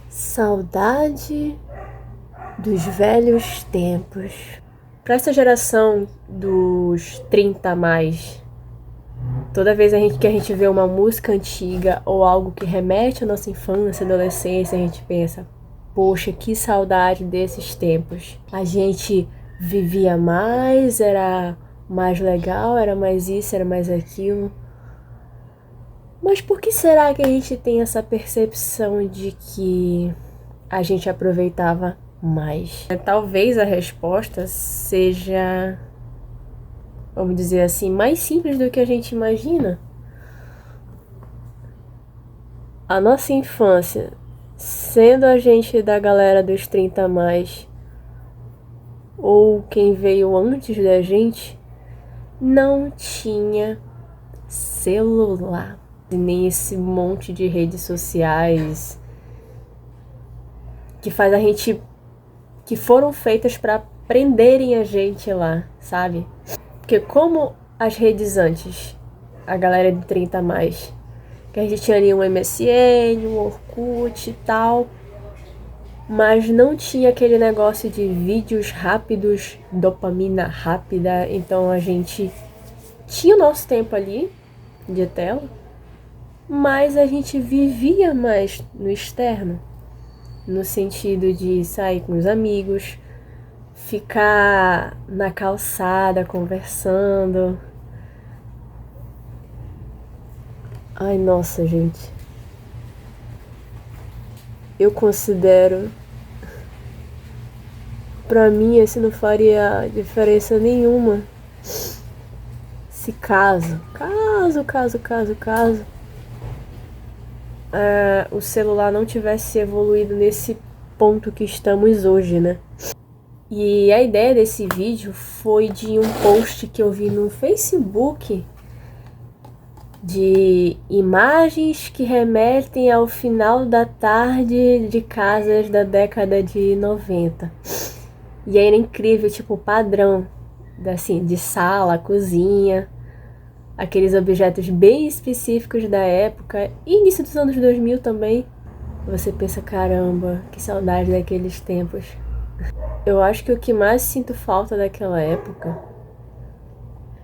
Saudade dos velhos tempos. Para essa geração dos 30 a mais, toda vez que a gente vê uma música antiga ou algo que remete à nossa infância, adolescência, a gente pensa, poxa, que saudade desses tempos. A gente vivia mais, era mais legal, era mais isso, era mais aquilo. Mas por que será que a gente tem essa percepção de que a gente aproveitava mais? Talvez a resposta seja, vamos dizer assim, mais simples do que a gente imagina. A nossa infância, sendo a gente da galera dos 30 a mais, ou quem veio antes da gente, não tinha celular. E nem esse monte de redes sociais que faz a gente, que foram feitas para prenderem a gente lá, sabe? Porque como as redes antes, a galera de 30 a mais, que a gente tinha ali um MSN, um Orkut e tal, mas não tinha aquele negócio de vídeos rápidos, dopamina rápida, então a gente tinha o nosso tempo ali de tela, mas a gente vivia mais no externo, no sentido de sair com os amigos, ficar na calçada conversando. Ai, nossa, gente. Eu considero, pra mim, esse não faria diferença nenhuma se caso o celular não tivesse evoluído nesse ponto que estamos hoje, né? E a ideia desse vídeo foi de um post que eu vi no Facebook de imagens que remetem ao final da tarde de casas da década de 90. E aí era incrível, tipo, o padrão assim, de sala, cozinha, aqueles objetos bem específicos da época, e início dos anos 2000 também. Você pensa, caramba, que saudade daqueles tempos. Eu acho que o que mais sinto falta daquela época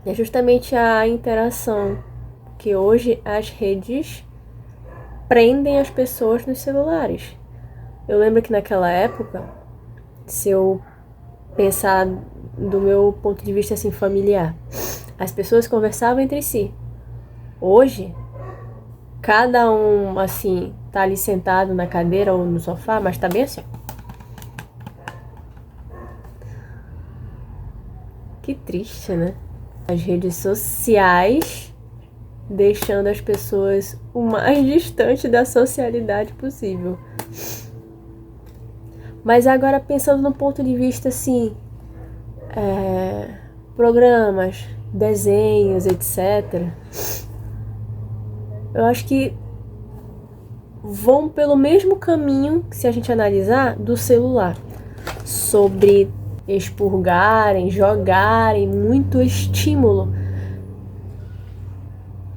é justamente a interação, que hoje as redes prendem as pessoas nos celulares. Eu lembro que naquela época, se eu pensar do meu ponto de vista assim familiar, as pessoas conversavam entre si. Hoje, cada um assim tá ali sentado na cadeira ou no sofá, mas tá bem assim. Que triste, né? As redes sociais deixando as pessoas o mais distante da socialidade possível. Mas agora pensando no ponto de vista assim, programas, desenhos, etc. Eu acho que vão pelo mesmo caminho, se a gente analisar, do celular. Sobre expurgarem, jogarem muito estímulo.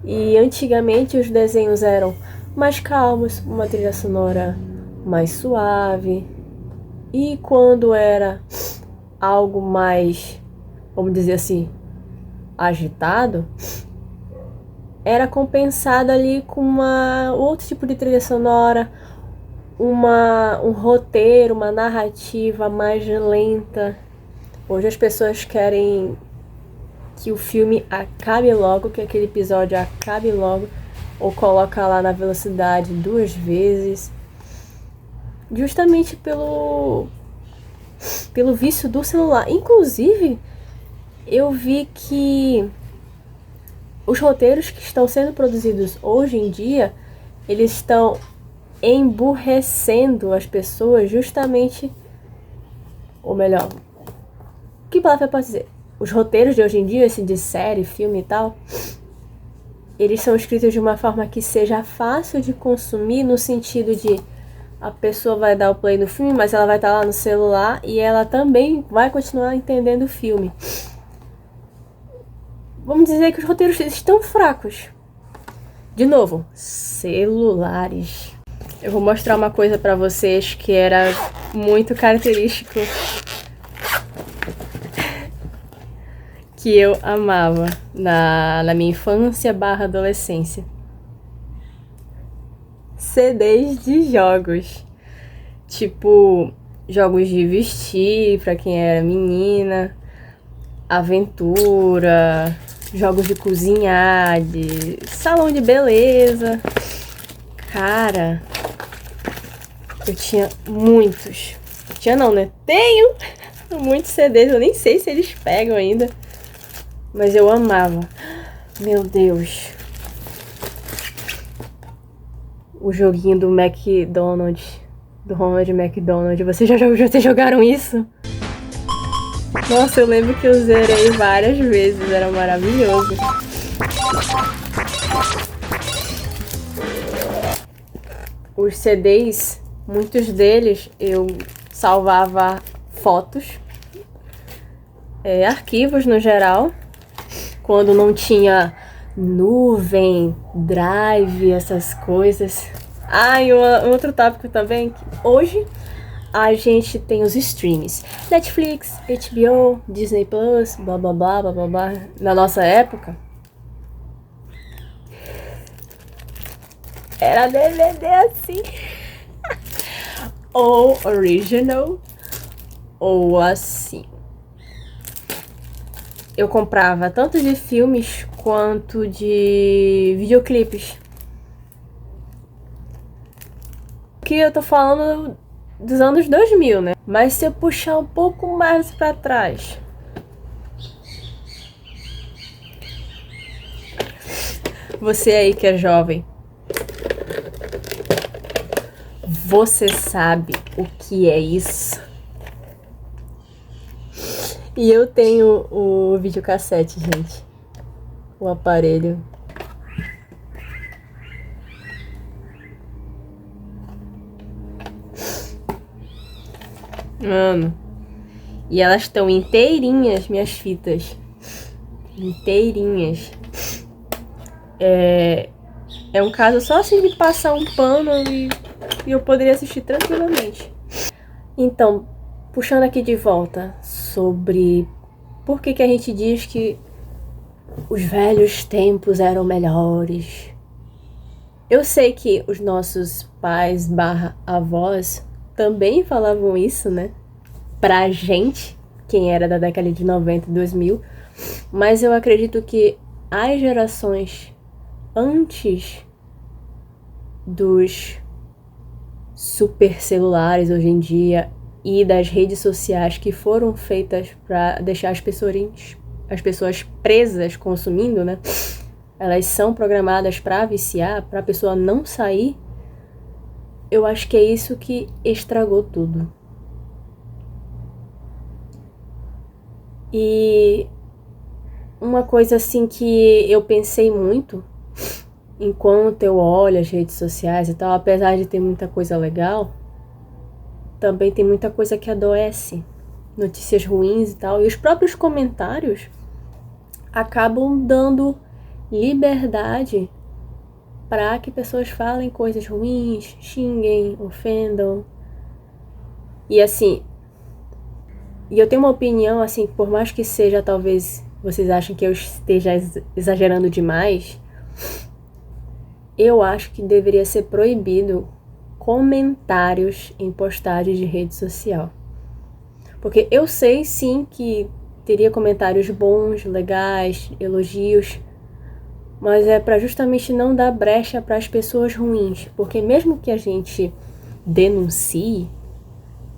E antigamente os desenhos eram mais calmos, uma trilha sonora mais suave. E quando era algo mais, vamos dizer assim, agitado, era compensado ali com outro tipo de trilha sonora, um roteiro, uma narrativa mais lenta. Hoje as pessoas querem que o filme acabe logo, que aquele episódio acabe logo, ou coloca lá na velocidade 2 vezes, justamente pelo vício do celular. Inclusive, eu vi que os roteiros que estão sendo produzidos hoje em dia, eles estão emburrecendo as pessoas justamente, ou melhor, que palavra eu posso dizer? Os roteiros de hoje em dia, assim, de série, filme e tal, eles são escritos de uma forma que seja fácil de consumir, no sentido de a pessoa vai dar o play no filme, mas ela vai estar lá no celular e ela também vai continuar entendendo o filme. Vamos dizer que os roteiros estão fracos. De novo, celulares. Eu vou mostrar uma coisa pra vocês que era muito característico, que eu amava na minha infância / adolescência. CDs de jogos. Tipo, jogos de vestir pra quem era menina, aventura, jogos de cozinhar, de salão de beleza. Cara, eu tinha muitos. Tinha não, né? Tenho muitos CDs, eu nem sei se eles pegam ainda. Mas eu amava. Meu Deus. O joguinho do McDonald's. Do Ronald McDonald. Vocês já jogaram isso? Nossa, eu lembro que eu zerei várias vezes. Era maravilhoso. Os CDs, muitos deles, eu salvava fotos. Arquivos no geral. Quando não tinha nuvem, drive, essas coisas. E outro tópico também, que hoje a gente tem os streams. Netflix, HBO, Disney Plus, blá blá blá blá blá blá. Na nossa época, era DVD assim. Ou original, ou assim. Eu comprava tanto de filmes quanto de videoclipes. Que eu tô falando dos anos 2000, né? Mas se eu puxar um pouco mais pra trás, você aí que é jovem, você sabe o que é isso? E eu tenho o videocassete, gente. O aparelho. Mano. E elas estão inteirinhas, minhas fitas. Inteirinhas. É um caso só assim de passar um pano e eu poderia assistir tranquilamente. Então, puxando aqui de volta sobre por que a gente diz que os velhos tempos eram melhores. Eu sei que os nossos pais / avós também falavam isso, né? Pra gente, quem era da década de 90 e 2000. Mas eu acredito que as gerações antes dos super celulares hoje em dia e das redes sociais que foram feitas para deixar as pessoas presas consumindo, né? Elas são programadas para viciar, para a pessoa não sair. Eu acho que é isso que estragou tudo. E uma coisa assim que eu pensei muito enquanto eu olho as redes sociais e tal, apesar de ter muita coisa legal, também tem muita coisa que adoece, notícias ruins e tal, e os próprios comentários acabam dando liberdade para que pessoas falem coisas ruins, xinguem, ofendam. E assim, e eu tenho uma opinião assim, por mais que seja, talvez vocês achem que eu esteja exagerando demais, eu acho que deveria ser proibido comentários em postagens de rede social. Porque eu sei sim que teria comentários bons, legais, elogios, mas é para justamente não dar brecha para as pessoas ruins. Porque mesmo que a gente denuncie,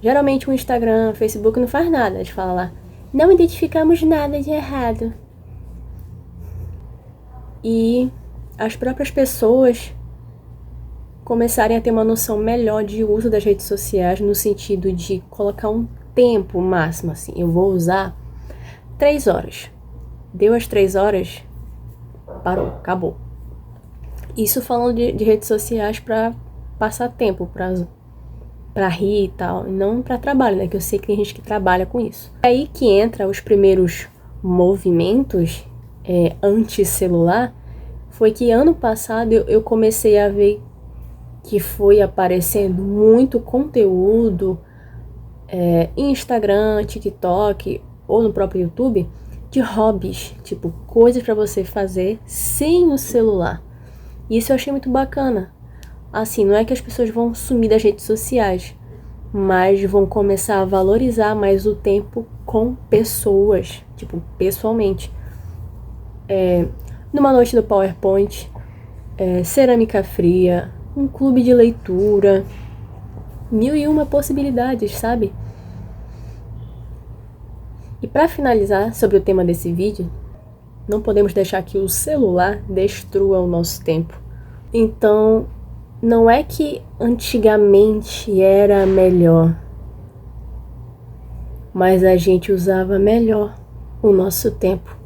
geralmente o Instagram, o Facebook não faz nada. Eles falam lá, não identificamos nada de errado. E as próprias pessoas começarem a ter uma noção melhor de uso das redes sociais, no sentido de colocar um tempo máximo, assim, eu vou usar 3 horas. Deu as 3 horas, parou, acabou. Isso falando de redes sociais para passar tempo, para rir e tal, e não para trabalho, né, que eu sei que tem gente que trabalha com isso. É aí que entra os primeiros movimentos anti-celular. Foi que ano passado eu comecei a ver que foi aparecendo muito conteúdo Instagram, TikTok ou no próprio YouTube de hobbies, tipo coisas para você fazer sem o celular. Isso eu achei muito bacana. Assim, não é que as pessoas vão sumir das redes sociais, mas vão começar a valorizar mais o tempo com pessoas, tipo, pessoalmente. Numa noite do PowerPoint, cerâmica fria, um clube de leitura, 1001 possibilidades, sabe? E para finalizar sobre o tema desse vídeo, não podemos deixar que o celular destrua o nosso tempo. Então, não é que antigamente era melhor, mas a gente usava melhor o nosso tempo.